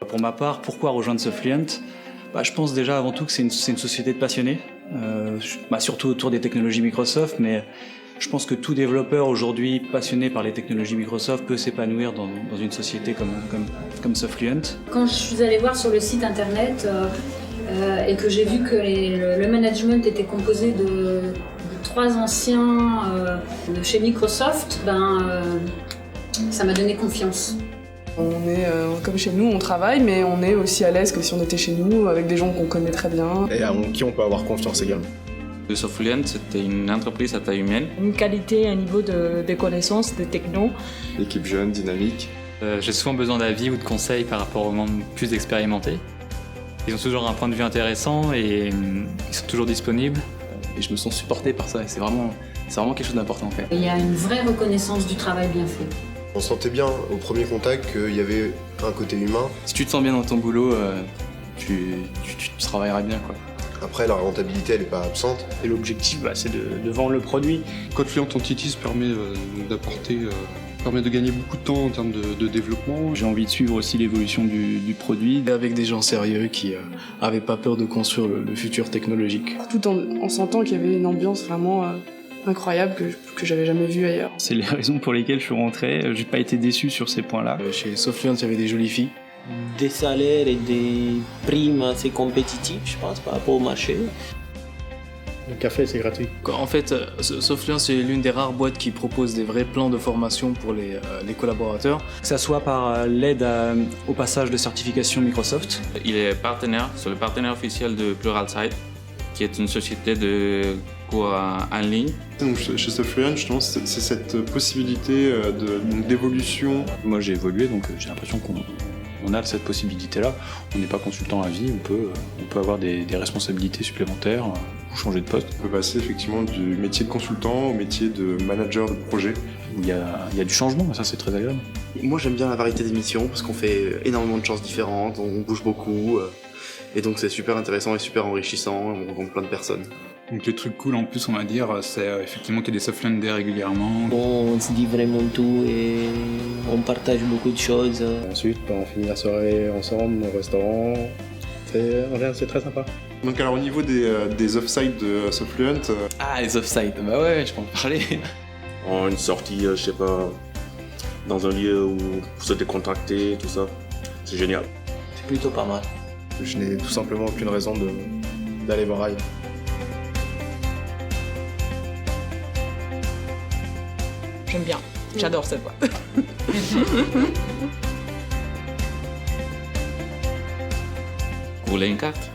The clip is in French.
Pour ma part, pourquoi rejoindre Sofluent ? Je pense déjà avant tout que c'est une société de passionnés, surtout autour des technologies Microsoft, mais je pense que tout développeur aujourd'hui passionné par les technologies Microsoft peut s'épanouir dans une société comme Sofluent. Quand je suis allée voir sur le site internet et que j'ai vu que le management était composé de 3 anciens de chez Microsoft, ça m'a donné confiance. On est comme chez nous, on travaille, mais on est aussi à l'aise que si on était chez nous, avec des gens qu'on connaît très bien. Et en qui on peut avoir confiance également. Sofluent, c'était une entreprise à taille humaine. Une qualité, un niveau des connaissances, des technos. L'équipe jeune, dynamique. J'ai souvent besoin d'avis ou de conseils par rapport aux membres plus expérimentés. Ils ont toujours un point de vue intéressant et ils sont toujours disponibles. Et je me sens supporté par ça, et c'est vraiment quelque chose d'important en fait. Il y a une vraie reconnaissance du travail bien fait. On sentait bien au premier contact qu'il y avait un côté humain. Si tu te sens bien dans ton boulot, tu travailleras bien, quoi. Après, la rentabilité, elle n'est pas absente. Et l'objectif, c'est de vendre le produit. CodeFluent Entities permet de gagner beaucoup de temps en termes de développement. J'ai envie de suivre aussi l'évolution du produit. Avec des gens sérieux qui n'avaient pas peur de construire le futur technologique. Tout en sentant qu'il y avait une ambiance vraiment incroyable que j'avais jamais vue ailleurs. C'est les raisons pour lesquelles je suis rentré. J'ai pas été déçu sur ces points-là. Chez Sofluent, il y avait des jolies filles. Des salaires et des primes assez compétitifs, je pense, par rapport au marché. Le café, c'est gratuit. En fait, Sofluent, c'est l'une des rares boîtes qui propose des vrais plans de formation pour les collaborateurs. Que ça soit par l'aide au passage de certification Microsoft. Il est c'est le partenaire officiel de Pluralsight, qui est une société de cours en ligne. Donc, chez Sofluent, justement, c'est cette possibilité d'évolution. Moi, j'ai évolué, donc j'ai l'impression qu'on a cette possibilité-là. On n'est pas consultant à vie, on peut avoir des responsabilités supplémentaires ou changer de poste. On peut passer effectivement du métier de consultant au métier de manager de projet. Il y a du changement, et ça c'est très agréable. Moi j'aime bien la variété des missions parce qu'on fait énormément de choses différentes, on bouge beaucoup. Et donc c'est super intéressant et super enrichissant, on rencontre plein de personnes. Donc les trucs cool en plus on va dire, c'est effectivement qu'il y a des Sofluent Day régulièrement. On se dit vraiment tout et on partage beaucoup de choses. Ensuite on finit la soirée ensemble au restaurant, c'est très sympa. Donc alors au niveau des off-site de Sofluent... les off-site, ouais, je peux en parler. Une sortie, je sais pas, dans un lieu où pour se décontracter, tout ça, c'est génial. C'est plutôt pas mal. Je n'ai tout simplement aucune raison d'aller voir ailleurs. J'aime bien, j'adore cette boîte. Vous voulez une carte?